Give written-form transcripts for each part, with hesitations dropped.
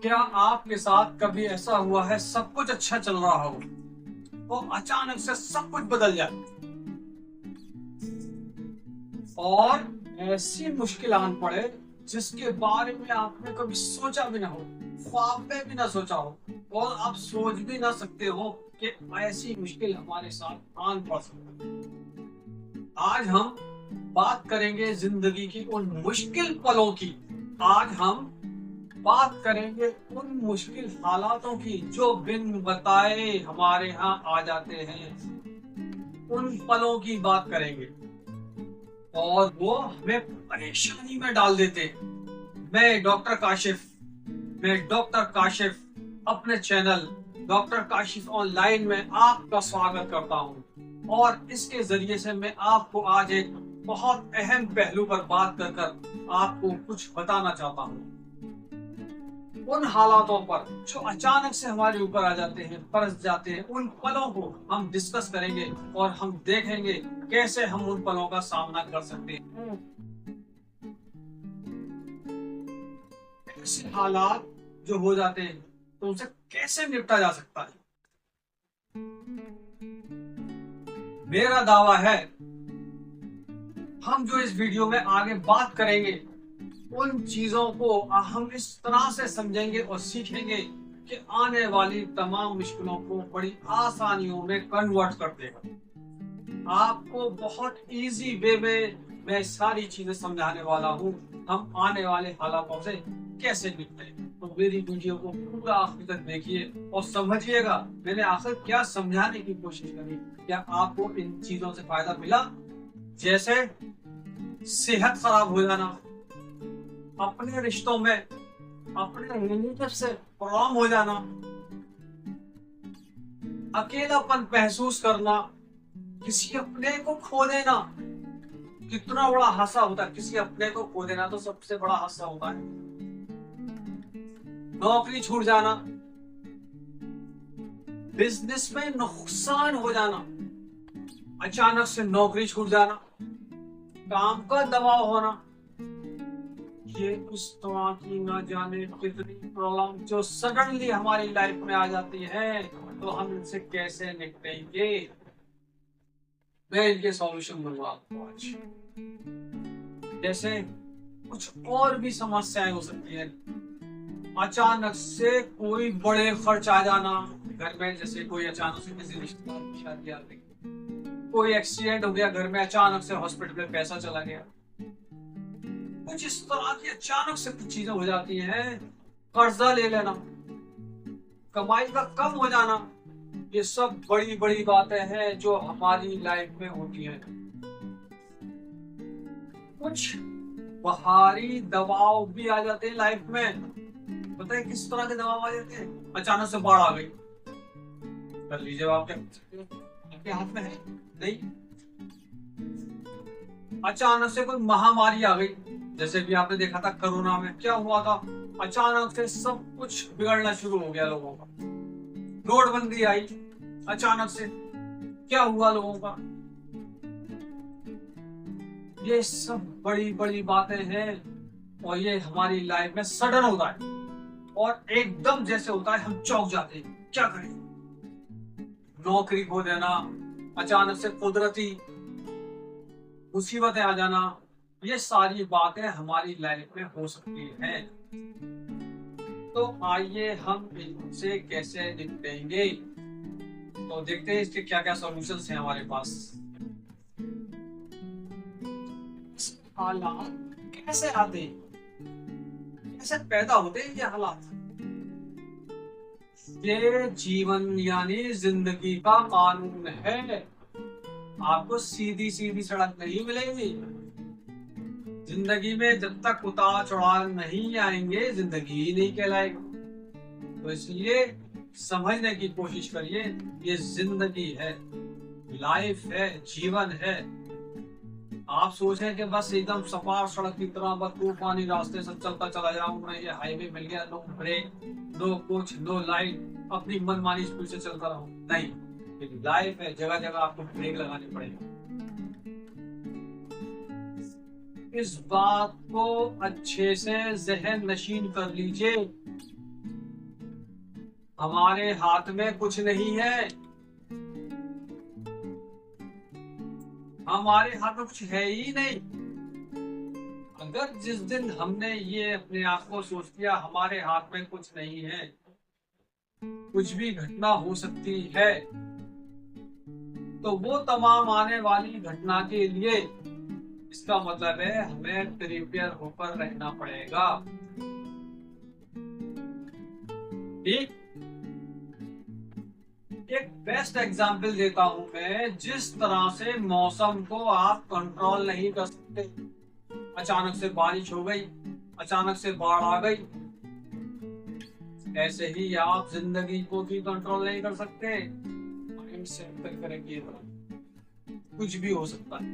क्या आपके साथ कभी ऐसा हुआ है सब कुछ अच्छा चल रहा हो तो अचानक से सब कुछ बदल जाए और ऐसी मुश्किल आन पड़े जिसके बारे में आपने कभी सोचा भी ना हो, ख्वाब में भी ना सोचा हो और आप सोच भी ना सकते हो कि ऐसी मुश्किल हमारे साथ आन पड़ सकती है। आज हम बात करेंगे जिंदगी की उन मुश्किल पलों की। आज हम बात करेंगे उन मुश्किल हालातों की जो बिन बताए हमारे यहाँ आ जाते हैं। उन पलों की बात करेंगे और वो हमें परेशानी में डाल देते हैं। मैं डॉक्टर काशिफ अपने चैनल डॉक्टर काशिफ ऑनलाइन में आपका स्वागत करता हूँ और इसके जरिए से मैं आपको आज एक बहुत अहम पहलू पर बात कर कर आपको कुछ बताना चाहता हूँ। उन हालातों पर जो अचानक से हमारे ऊपर आ जाते हैं, बरस जाते हैं, उन पलों को हम डिस्कस करेंगे और हम देखेंगे कैसे हम उन पलों का सामना कर सकते हैं। ऐसे हालात जो हो जाते हैं तो उनसे कैसे निपटा जा सकता है। मेरा दावा है हम जो इस वीडियो में आगे बात करेंगे उन चीजों को हम इस तरह से समझेंगे और सीखेंगे कि आने वाली तमाम मुश्किलों को बड़ी आसानियों में कन्वर्ट कर देगा। आपको बहुत इजी वे में मैं सारी चीजें समझाने वाला हूँ। हम आने वाले हालातों से कैसे निपटे, तो मेरी वीडियो को पूरा आखिर तक देखिए और समझिएगा मैंने आखिर क्या समझाने की कोशिश करी। क्या आपको इन चीजों से फायदा मिला? जैसे सेहत खराब हो जाना, अपने रिश्तों में अपने रिलेटिव से प्रॉब्लम हो जाना, अकेलापन महसूस करना, किसी अपने को खो देना। कितना बड़ा हादसा होता है, किसी अपने को खो देना तो सबसे बड़ा हादसा होता है। नौकरी छूट जाना, बिजनेस में नुकसान हो जाना, अचानक से नौकरी छूट जाना, काम का दबाव होना, ये उस तरह की ना जाने कितनी प्रॉब्लम जो सडनली हमारी लाइफ में आ जाती है, तो हम इनसे कैसे निपटेंगे। मैं इनके सॉल्यूशन दूंगा आपको आज। जैसे कुछ और भी समस्याएं हो सकती हैं। अचानक से कोई बड़े खर्च आ जाना घर में, जैसे कोई अचानक से किसी रिश्तेदार की शादी आ गई, कोई एक्सीडेंट हो गया घर में, अचानक से हॉस्पिटल में पैसा चला गया, कुछ इस तरह की अचानक से कुछ चीजें हो जाती हैं। कर्जा ले लेना, कमाई का कम हो जाना, ये सब बड़ी बड़ी बातें हैं जो हमारी लाइफ में होती हैं। कुछ बाहरी दबाव भी आ जाते हैं लाइफ में। पता है किस तरह के दबाव आ जाते हैं? अचानक से बाढ़ आ गई, कर लीजिए आप, क्या कर सकते हैं? आपके हाथ में है नहीं। अचानक से कोई महामारी आ गई, जैसे भी आपने देखा था कोरोना में क्या हुआ था, अचानक से सब कुछ बिगड़ना शुरू हो गया लोगों का। नोटबंदी आई, अचानक से क्या हुआ लोगों का। ये सब बड़ी बड़ी बातें हैं और ये हमारी लाइफ में सडन होता है और एकदम जैसे होता है हम चौंक जाते हैं, क्या करें। नौकरी खो देना, अचानक से कुदरती मुसीबतें आ जाना, ये सारी बातें हमारी लाइफ में हो सकती हैं। तो आइए हम इनसे कैसे निपटेंगे, तो देखते हैं इसके क्या क्या सॉल्यूशंस हैं हमारे पास। हालात कैसे आते हैं, कैसे पैदा होते हैं ये हालात? ये जीवन यानी जिंदगी का कानून है। आपको सीधी सीधी सड़क नहीं मिलेगी जिंदगी में। जब तक उतार चढ़ाव नहीं आएंगे जिंदगी ही नहीं कहलाएगी। तो इसलिए समझने की कोशिश करिए, ये जिंदगी है, लाइफ है, जीवन है। आप सोचें कि बस एकदम सपाट सड़क की तरह बस तूफानी रास्ते से चलता चला जाऊंगा, ये हाईवे मिल गया, नो ब्रेक, नो कुछ, नो लाइट, अपनी मनमानी स्पीड से चलता रहूं, नहीं। लाइफ है, जगह जगह आपको ब्रेक लगाने पड़ेगा। इस बात को अच्छे से जहन नशीन कर लीजिए हमारे हाथ में कुछ नहीं है, हमारे हाथ में कुछ है ही नहीं। अगर जिस दिन हमने ये अपने आप को सोच लिया हमारे हाथ में कुछ नहीं है, कुछ भी घटना हो सकती है, तो वो तमाम आने वाली घटना के लिए इसका मतलब है हमें प्रिपेयर होकर रहना पड़ेगा। ठीक, एक बेस्ट एग्जांपल देता हूं मैं। जिस तरह से मौसम को आप कंट्रोल नहीं कर सकते, अचानक से बारिश हो गई, अचानक से बाढ़ आ गई, ऐसे ही आप जिंदगी को भी कंट्रोल नहीं कर सकते। माइंड सेट करेंगे कुछ भी हो सकता है।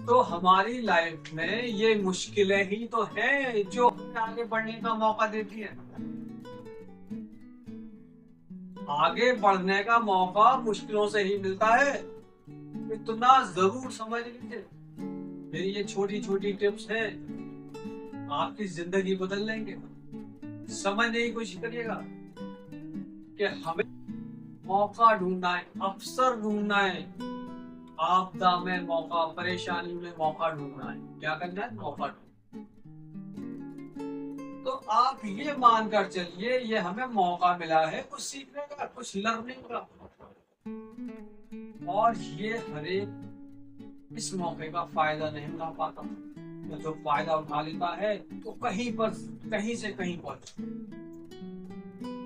तो हमारी लाइफ में ये मुश्किलें ही तो है जो हमें आगे बढ़ने का मौका देती है। आगे बढ़ने का मौका मुश्किलों से ही मिलता है, इतना जरूर समझ लीजिए। मेरी ये छोटी छोटी टिप्स हैं, आपकी जिंदगी बदल लेंगे। समझने की कोशिश करिएगा कि हमें मौका ढूंढना है, अवसर ढूंढना है। आपदा में मौका, परेशानी में मौका ढूंढना है। क्या करना है? मौका ढूंढना। तो आप ये मानकर चलिए ये हमें मौका मिला है कुछ सीखने का, कुछ लर्निंग का, और ये हर एक इस मौके का फायदा नहीं उठा पाता। तो जो फायदा उठा लेता है तो कहीं से कहीं पहुंच।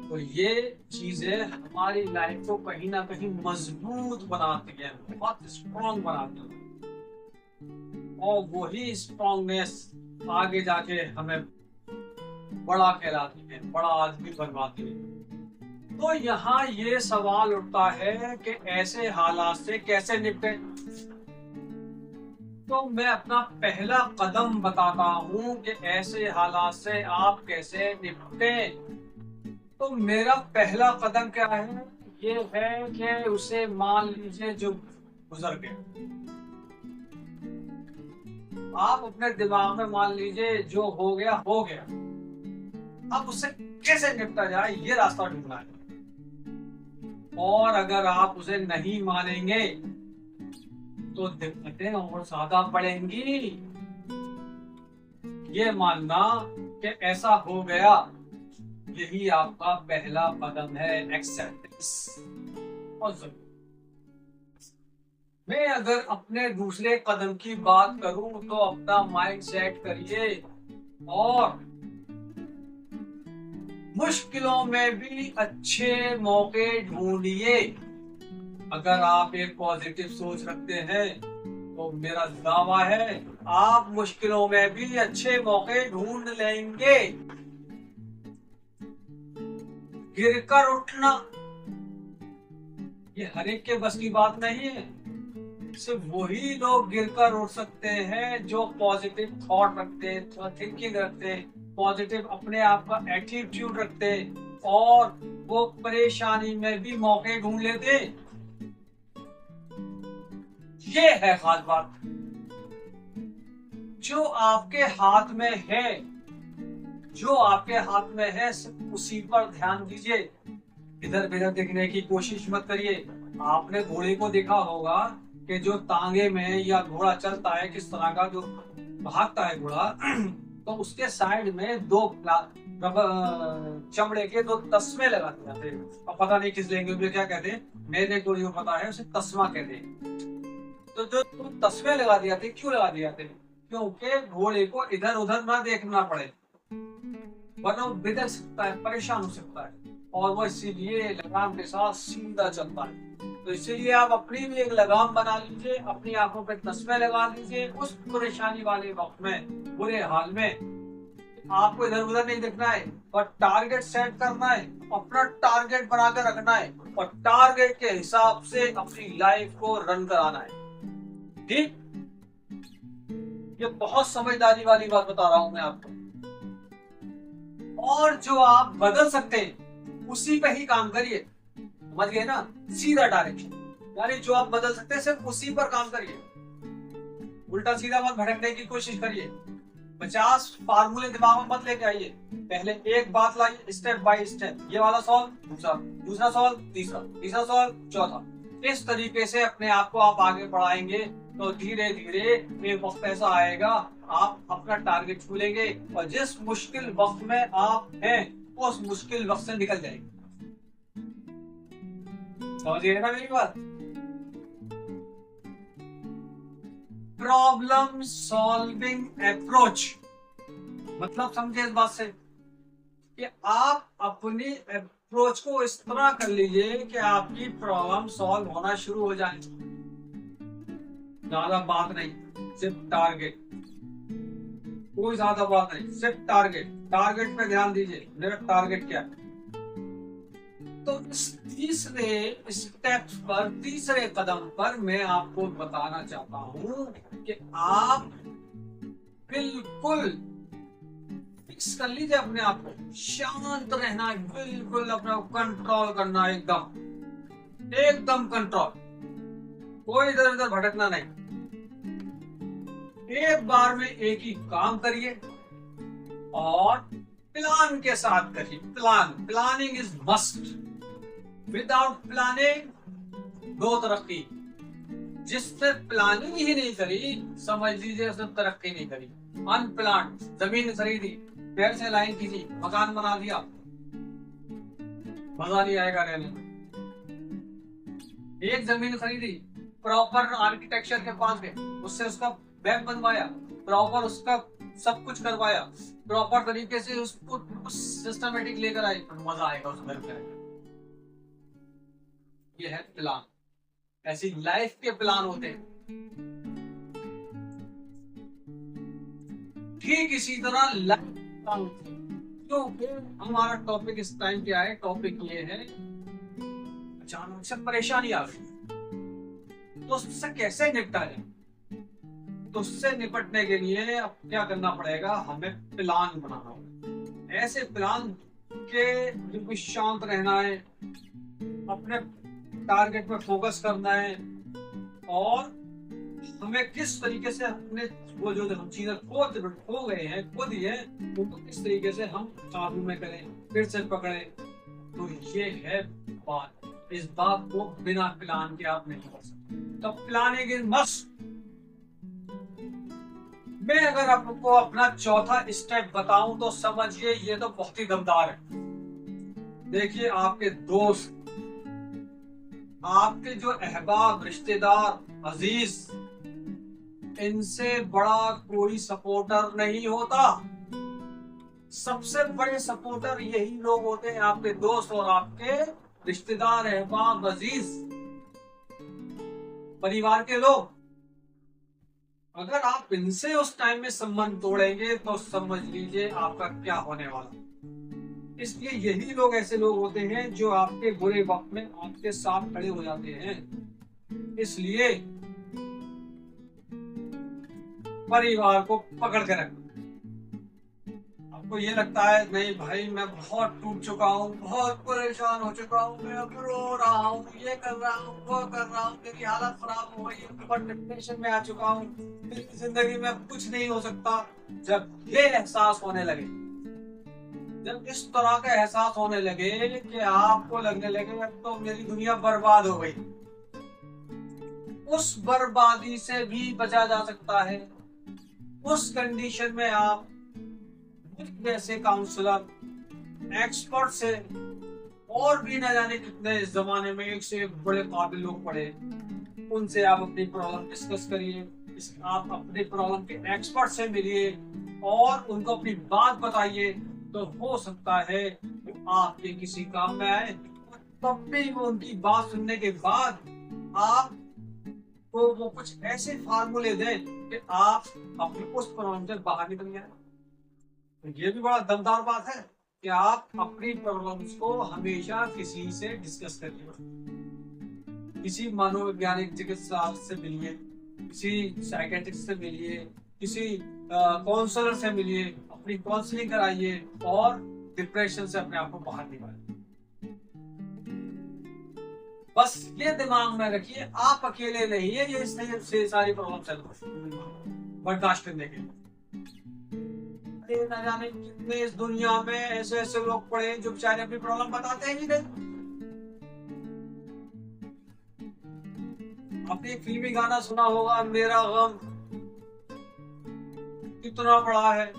तो ये चीजें हमारी लाइफ को कहीं ना कहीं मजबूत बनाती है, बहुत स्ट्रॉन्ग बनाती है, और वही स्ट्रॉन्गनेस आगे जाके हमें बड़ा कहलाती है, बड़ा आदमी बनवाती है। तो यहाँ ये सवाल उठता है कि ऐसे हालात से कैसे निपटे। तो मैं अपना पहला कदम बताता हूँ कि ऐसे हालात से आप कैसे निपटे। तो मेरा पहला कदम क्या है? ये है कि उसे मान लीजिए जो गुजर गया। आप अपने दिमाग में मान लीजिए जो हो गया हो गया, अब उससे कैसे निपटा जाए ये रास्ता ढूंढना है। और अगर आप उसे नहीं मानेंगे तो दिक्कतें और ज्यादा बढ़ेंगी। ये मानना कि ऐसा हो गया, यही आपका पहला कदम है, एक्सेप्टेंस। और मैं अगर अपने दूसरे कदम की बात करूं तो अपना माइंड सेट करिए और मुश्किलों में भी अच्छे मौके ढूंढिए। अगर आप एक पॉजिटिव सोच रखते हैं तो मेरा दावा है आप मुश्किलों में भी अच्छे मौके ढूंढ लेंगे। गिरकर उठना ये हर एक के बस की बात नहीं है। सिर्फ वही लोग गिरकर उठ सकते हैं जो पॉजिटिव थॉट रखते हैं, थिंकिंग रखते हैं, पॉजिटिव अपने आप का एटीट्यूड रखते, और वो परेशानी में भी मौके ढूंढ लेते। ये है खास बात। जो आपके हाथ में है, जो आपके हाथ में है सिर्फ उसी पर ध्यान दीजिए। इधर उधर देखने की कोशिश मत करिए। आपने घोड़े को देखा होगा कि जो तांगे में या घोड़ा चलता है किस तरह का, जो भागता है घोड़ा तो उसके साइड में दो चमड़े के दो तस्मे लगा दिए जाते हैं। अब पता नहीं किस लैंग्वेज में क्या कहते हैं, मेरे को जो पता है उसे तस्मा कहते हैं। तो जो तस्मे लगा दिए जाते, क्यों लगा दिए जाते हैं? क्योंकि घोड़े को इधर उधर ना देखना पड़े, वरना वो बिगड़ सकता है, परेशान हो सकता है, और वो इसीलिए लगाम के साथ सीधा चलता है। तो इसीलिए आप अपनी भी एक लगाम बना लीजिए, अपनी आंखों पे तस्मे लगा लीजिए। उस परेशानी वाले वक्त में, बुरे हाल में आपको इधर उधर नहीं देखना है और टारगेट सेट करना है, अपना टारगेट बना कर रखना है और टारगेट के हिसाब से अपनी लाइफ को रन कराना है। ठीक, ये बहुत समझदारी वाली बात बता रहा हूं मैं आपको। और जो आप बदल सकते हैं उसी पे ही काम करिए, समझ गए ना? सीधा डायरेक्शन, यानी जो आप बदल सकते हैं सिर्फ उसी पर काम करिए, उल्टा सीधा मत भटकने की कोशिश करिए। 50 फार्मूले दिमाग में मत लेके आइए, पहले एक बात लाइए स्टेप बाय स्टेप। ये वाला सॉल्व, दूसरा, दूसरा सॉल्व, तीसरा, तीसरा सॉल्व, चौथा। इस तरीके से अपने आप को आप आगे बढ़ाएंगे तो धीरे धीरे एक वक्त ऐसा आएगा आप अपना टारगेट छू लेंगे और जिस मुश्किल वक्त में आप हैं उस मुश्किल वक्त से निकल जाएंगे। समझिए ना मेरी बात। प्रॉब्लम सॉल्विंग अप्रोच मतलब समझे इस बात से कि आप अपनी अप्रोच को इस तरह कर लीजिए कि आपकी प्रॉब्लम सॉल्व होना शुरू हो जाए। ज्यादा बात नहीं, सिर्फ टारगेट, कोई ज्यादा बात नहीं, सिर्फ टारगेट। टारगेट पे ध्यान दीजिए, मेरा टारगेट क्या है। तो इस तीसरे स्टेप पर, तीसरे कदम पर मैं आपको बताना चाहता हूं कि आप बिल्कुल फिक्स कर लीजिए अपने आप को, शांत रहना है, बिल्कुल अपना कंट्रोल करना है, एकदम एकदम कंट्रोल, कोई इधर उधर भटकना नहीं। एक बार में एक ही काम करिए और प्लान के साथ करिए। Planning is must. Without planning no तरक्की। जिससे प्लानिंग ही नहीं करी समझ लीजिए उसने तरक्की नहीं करी। अनप्लान, जमीन खरीदी, पैर से लाइन खींची, मकान बना दिया, मजा नहीं आएगा रहने में। एक जमीन खरीदी, प्रॉपर आर्किटेक्चर के पास गए, उससे उसका बैंक बनवाया, प्रॉपर उसका सब कुछ करवाया, प्रॉपर तरीके से उसको सिस्टमेटिक लेकर आए, मजा आएगा उस घर में। ये है प्लान। ऐसी लाइफ के प्लान होते हैं। ठीक इसी तरह लाइफ प्लान, क्योंकि हमारा टॉपिक इस टाइम क्या है, टॉपिक ये है अचानक से परेशानी आ गई तो उससे कैसे निपटा जाए। तो उससे निपटने के लिए अब क्या करना पड़ेगा, हमें प्लान बनाना होगा। ऐसे प्लान के बिल्कुल शांत रहना है, अपने टारगेट पे फोकस करना है और हमें किस तरीके से अपने वो जो हम चीजें खो गए हैं, खो दी है, उनको किस तरीके से हम काबू में करें, फिर से पकड़े। तो ये है बात। इस बात को बिना प्लान के आप नहीं कर सकते। तो प्लानिंग इज मस्ट। मैं अगर आपको अपना चौथा स्टेप बताऊं तो समझिए ये तो बहुत ही दमदार है। देखिए, आपके दोस्त, आपके जो अहबाब, रिश्तेदार, अजीज, इनसे बड़ा कोई सपोर्टर नहीं होता। सबसे बड़े सपोर्टर यही लोग होते हैं, आपके दोस्त और आपके रिश्तेदार, अहबाब, अजीज, परिवार के लोग। अगर आप इनसे उस टाइम में संबंध तोड़ेंगे तो समझ लीजिए आपका क्या होने वाला। इसलिए यही लोग ऐसे लोग होते हैं जो आपके बुरे वक्त में आपके साथ खड़े हो जाते हैं। इसलिए परिवार को पकड़ के रखना। आपको ये लगता है नहीं भाई मैं बहुत टूट चुका हूँ, बहुत परेशान हो चुका हूँ, मैं अब रो रहा हूँ, ये कर रहा हूँ, वो कर रहा हूँ, मेरी हालत खराब हो गई, बहुत डिप्रेशन में आ चुका हूँ, मेरी जिंदगी में अब कुछ नहीं हो सकता। जब ये एहसास होने लगे, जब इस तरह का एहसास होने लगे कि आपको लगने लगे अब तो मेरी दुनिया बर्बाद हो गई, उस बर्बादी से भी बचा जा सकता है। उस कंडीशन में आप जैसे काउंसलर, एक्सपर्ट से, और भी न जाने कितने इस जमाने में एक से एक बड़े काबिल लोग पड़े, उनसे आप अपनी प्रॉब्लम डिस्कस करिए। आप अपने प्रॉब्लम के एक्सपर्ट से मिलिए और उनको अपनी बात बताइए। तो हो सकता है कि आपके किसी काम में आए। तब भी वो उनकी बात सुनने के बाद आप तो वो कुछ ऐसे फार्मूले दें कि आप अपनी उस प्रॉब्लम से बाहर निकल जाए। तो ये भी बड़ा दमदार बात है कि आप अपनी प्रॉब्लम्स को हमेशा किसी से डिस्कस करिए। किसी मनोवैज्ञानिक चिकित्सा से मिलिए, किसी साइकेट्रिस्ट से मिलिए, किसी काउंसलर से मिलिए, अपनी काउंसलिंग कराइए और डिप्रेशन से अपने आप को बाहर निकालिए। बस ये दिमाग में रखिए, आप अकेले नहीं है ये सारी प्रॉब्लम बर्दाश्त करने के लिए। ये न जाने कितने इस दुनिया में ऐसे ऐसे लोग पड़े हैं जो बेचारे अपनी प्रॉब्लम बताते ही नहीं। आपने एक फिल्मी गाना सुना होगा, मेरा गम कितना बड़ा है,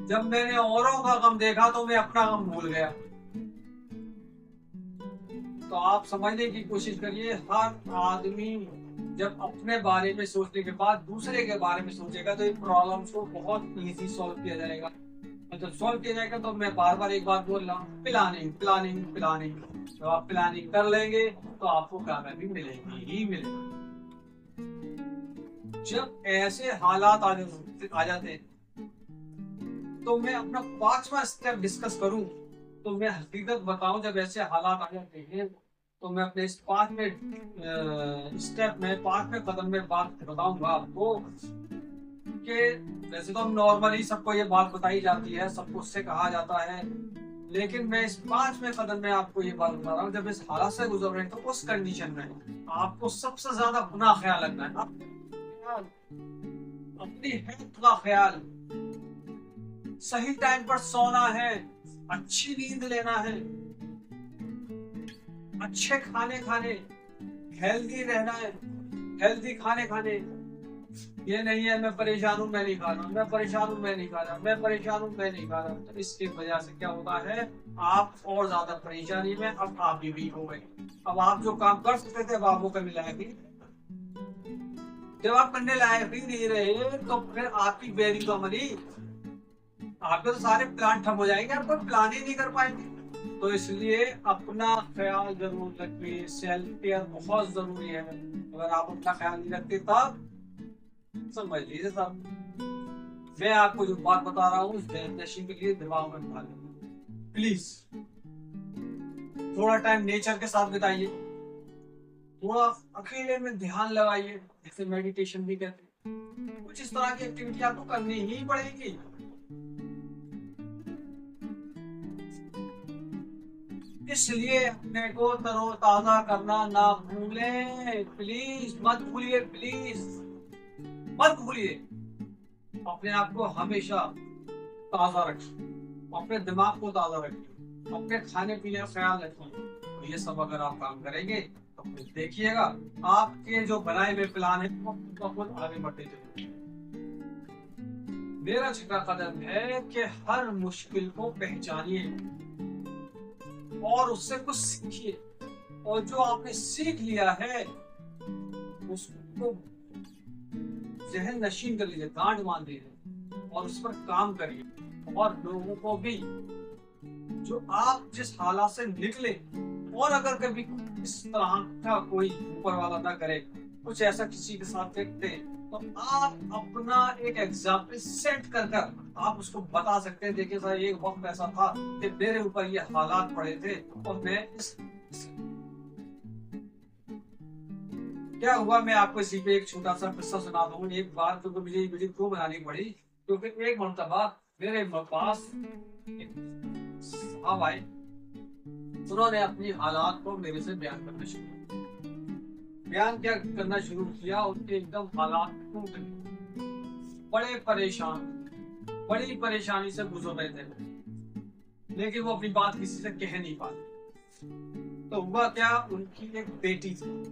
जब मैंने औरों का गम देखा तो मैं अपना गम भूल गया। तो आप समझने की कोशिश करिए, हर आदमी जब अपने बारे में सोचने के बाद दूसरे के बारे में सोचेगा तो ये प्रॉब्लम्स को बहुत इजी सॉल्व किया जाएगा। मतलब सॉल्व किया जाएगा, तो मैं बार बार एक बात बोल रहा हूँ, प्लानिंग प्लानिंग प्लानिंग। तो आप प्लानिंग कर लेंगे तो आपको कामयाबी मिलेगी ही मिलेगी। जब ऐसे हालात आ जाते हैं तो मैं अपना 5वां स्टेप डिस्कस करूं, तो मैं हकीकत बताऊं, जब ऐसे हालात आ जाते हैं तो मैं अपने इस 5वें स्टेप में 5वें कदम में बात बताऊंगा आपको कि वैसे तो हम नॉर्मली सबको ये बात बताई जाती है, सबको उससे कहा जाता है, लेकिन मैं इस 5वें कदम में आपको ये बात बता रहा हूँ, जब इस हालात से गुजर रहे हैं तो उस कंडीशन में आपको सबसे ज्यादा अपना ख्याल रखना है, अपनी हेल्थ का ख्याल, सही टाइम पर सोना है, अच्छी नींद लेना है, अच्छे खाने खाने, हेल्दी रहना है, हेल्दी खाने खाने। ये नहीं है मैं परेशान हूं मैं नहीं खा रहा, मैं परेशान हूं मैं नहीं खा रहा, मैं परेशान हूं मैं नहीं खा रहा। तो इसकी वजह से क्या होता है, आप और ज्यादा परेशानी में, अब आप भी वीक हो गए। अब आप जो काम कर सकते थे अब आप वो करने लायक नहीं, जब आप करने लायक ही नहीं रहे तो फिर आपकी बेरी तो मरी, आपके तो सारे प्लान ठप हो जाएंगे, आप कोई प्लान ही नहीं कर पाएंगे। तो इसलिए अपना ख्याल जरूर रखिए, सेल्फ केयर बहुत जरूरी है। अगर आप अपना ख्याल नहीं रखते तब समझ लीजिए साहब, मैं आपको जो बात बता रहा हूँ नशे के लिए दिमाग में डाल प्लीज। थोड़ा टाइम नेचर के साथ बिताइए, थोड़ा अकेले में ध्यान लगाइए, जैसे मेडिटेशन भी कहते हैं। कुछ इस तरह की एक्टिविटी आपको करनी ही पड़ेगी। इसलिए अपने को तरोताजा करना ना भूलें, प्लीज मत भूलिए, प्लीज मत भूलिए। अपने आप को हमेशा ताजा रखिए, अपने दिमाग को ताजा रखिए, अपने खाने पीने का ख्याल रखिए। तो ये सब अगर आप काम करेंगे तो फिर देखिएगा आपके जो बनाए हुए प्लान है वो बहुत आगे बढ़ते चलेंगे। मेरा छठा कदम है कि हर मुश्किल को पहचानिए और उससे कुछ सीखिए, और जो आपने सीख लिया है उसको जहन नशीन कर लीजिए, गांठ बांध लीजिए और उस पर काम करिए। और लोगों को भी, जो आप जिस हालात से निकले, और अगर कभी इस तरह का कोई ऊपर वाला ना करे, कुछ ऐसा किसी के साथ देखते तो आप अपना एक एग्जाम्पल सेट कर आप उसको बता सकते हैं, देखिए सर एक वक्त ऐसा था कि मेरे ऊपर ये हालात पड़े थे और मैं इस क्या हुआ। मैं आपको इसी पे एक छोटा सा किस्सा सुना दूं। एक बार तो मुझे वीडियो क्यों बनानी पड़ी, क्योंकि एक मरतबा मेरे पास साहब आए, उन्होंने अपनी हालात को मेरे से बयान करना शुरू किया। उनके एकदम हालात टूट गए, बड़े परेशान, बड़ी परेशानी से गुजर रहे थे, लेकिन वो अपनी बात किसी से कह नहीं पाते। तो हुआ क्या, उनकी एक बेटी थी,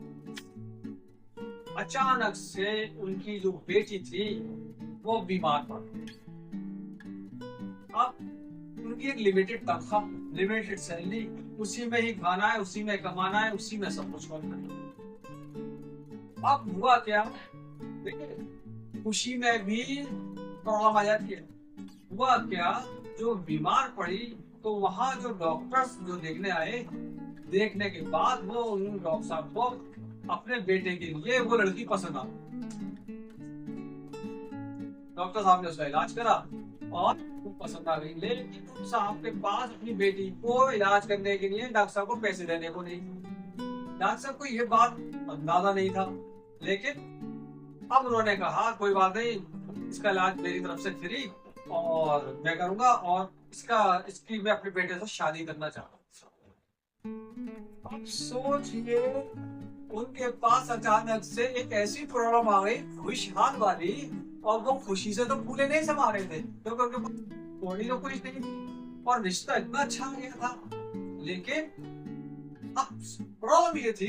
अचानक से उनकी जो बेटी थी वो बीमार पड़ गई। अब उनकी एक लिमिटेड तनख्वाह, लिमिटेड सैलरी, उसी में ही खाना है, उसी में कमाना है, उसी में सब कुछ करना है। अब हुआ क्या, देखिए खुशी में भी प्रॉब्लम आ जाती है। हुआ क्या, जो बीमार पड़ी तो वहां जो डॉक्टर्स जो देखने आए, देखने के बाद वो उन डॉक्टर साहब को अपने बेटे के लिए वो लड़की पसंद आ, डॉक्टर साहब ने उसका इलाज करा और वो पसंद आ गई। लेकिन साहब के पास अपनी बेटी को इलाज करने के लिए डॉक्टर साहब को पैसे देने को नहीं, डॉक्टर साहब को ये बात अंदाजा नहीं था। लेकिन अब उन्होंने कहा कोई बात नहीं, इसका इलाज मेरी तरफ से फ्री और मैं करूंगा, और इसकी मैं अपने बेटे से शादी करना चाहता हूँ। अब सोचिए, उनके पास अचानक से एक ऐसी प्रॉब्लम आ गई खुशहाल वाली, और वो खुशी से तो फूले नहीं समा रहे थे, क्योंकि थोड़ी तो कुछ नहीं थी और रिश्ता इतना अच्छा हो गया था। लेकिन अब प्रॉब्लम ये थी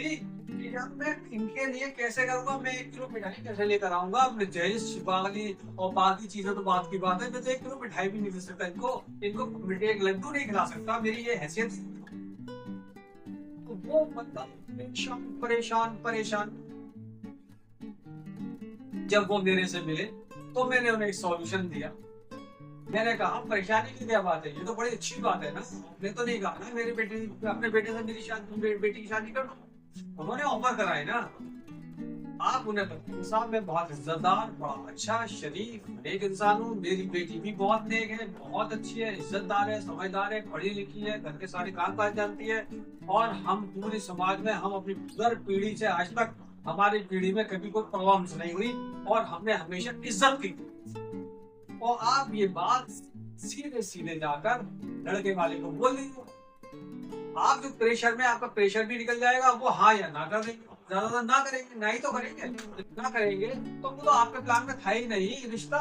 कि यार मैं इनके लिए कैसे करूंगा, मैं 1 किलो मिठाई कैसे लेकर आऊंगा, मैं जहेज छिपाली और बाकी चीजें तो बात की बात है, मैं तो 1 किलो मिठाई भी नहीं दे सकता इनको मिठाई एक लड्डू नहीं खिला सकता, मेरी ये हैसियत। तो वो बंदा परेशान परेशान परेशान। जब वो मेरे से मिले तो मैंने उन्हें एक सॉल्यूशन दिया। मैंने कहा परेशानी की क्या बात है, ये तो बड़ी अच्छी बात है ना, मैं तो नहीं कहा ना मेरी बेटी अपने बेटे से मेरी शादी बेटी की शादी कर दो, उन्होंने ऑफर कराए ना। आप उन्हें बताइए साहब मैं बहुत इज्जतदार, बड़ा अच्छा शरीफ नेक इंसान हूँ, मेरी बेटी भी बहुत नेक है, बहुत अच्छी है, इज्जतदार है, समझदार है, पढ़ी लिखी है, घर के सारे काम काज जानती है, और हम पूरे समाज में हम अपनी दर पीढ़ी से आज तक हमारी पीढ़ी में कभी कोई प्रॉब्लम नहीं हुई और हमने हमेशा इज्जत की। और आप ये बात सीधे सीधे जाकर लड़के वाले को बोल दीजिए, आप जो प्रेशर में आपका प्रेशर भी निकल जाएगा, वो हाँ या ना कर देंगे, ज्यादातर ना करेंगे, ना ही तो करेंगे, ना करेंगे तो वो तो आपके प्लान में था ही नहीं रिश्ता।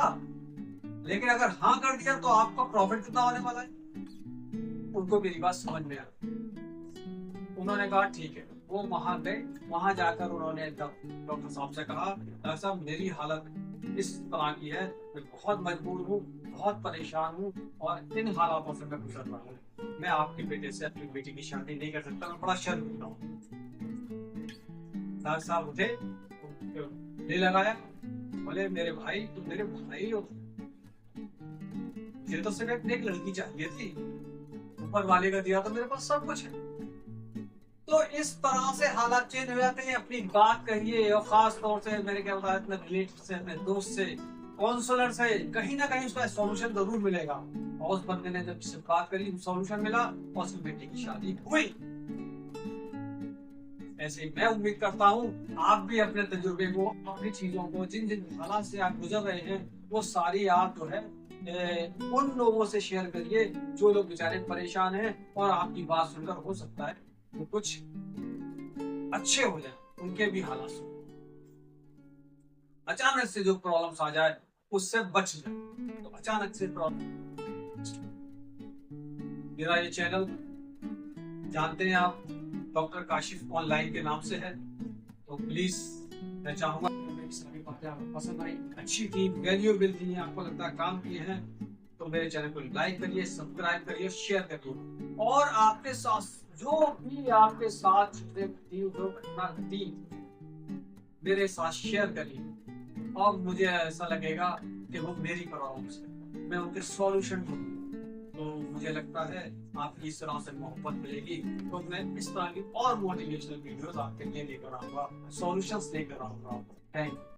लेकिन अगर हाँ कर दिया तो आपका प्रॉफिट कितना होने वाला है। उनको मेरी बात समझ में आ, उन्होंने कहा ठीक है। वो वहां गए, वहां जाकर उन्होंने डॉक्टर साहब से कहा डॉक्टर साहब मेरी हालत इस तरह की है, मैं बहुत मजबूर हूँ, बहुत परेशान हूँ और इन हालातों से मैं गुजर रहा हूँ, मैं आपके बेटे से अपनी बेटी की शादी नहीं कर सकता, मैं बड़ा शर्मिंदा हूँ। डॉक्टर साहब उठे, ले लगाया, बोले मेरे भाई तुम मेरे भाई हो, मुझे तो सिर्फ एक लड़की चाहिए थी, ऊपर वाले का दिया तो मेरे पास सब कुछ है। तो इस तरह से हालात चेंज हो जाते हैं। अपनी बात कहिए, और खास तौर से मैंने क्या बताया अपने रिलेटिव से, अपने दोस्त से, काउंसलर से, कहीं ना कहीं उसका सॉल्यूशन जरूर मिलेगा। और उस बंदे ने जब से बात करी सॉल्यूशन मिला और उसकी बेटी की शादी हुई। ऐसे मैं उम्मीद करता हूँ आप भी अपने तजुर्बे को, अपनी चीजों को, जिन जिन हालात से आप गुजर रहे हैं वो सारी आप जो है उन लोगों से शेयर करिए जो लोग बेचारे परेशान हैं और आपकी बात सुनकर हो सकता है वो कुछ अच्छे हो जाए, उनके भी हालात सुन, अचानक से जो प्रॉब्लम्स आ जाए उससे बच जाए। तो अचानक से प्रॉब्लम, मेरा ये चैनल जानते हैं आप डॉक्टर काशिफ ऑनलाइन के नाम से है, तो प्लीज मैं चाहूंगा मेरी सारी बातें आपको पसंद आई, अच्छी थी, वैल्यूएबल थी, आपको लगता है काम किए हैं, तो मेरे चैनल को लाइक करिए, सब्सक्राइब करिए, शेयर करिए, और आपके साथ जो भी आपके साथ चीजें थी, जो घटना घटी, मेरे साथ शेयर करिए। और मुझे ऐसा लगेगा कि वो मेरी प्रॉब्लम्स है, मैं उनके सॉल्यूशन ढूंढूंगा, तो मुझे लगता है आपकी इस तरह से मोहब्बत मिलेगी, तो मैं इस तरह की और मोटिवेशनल वीडियोस आपके लिए लेकर आऊंगा, सॉल्यूशंस लेकर आऊंगा। Thank you.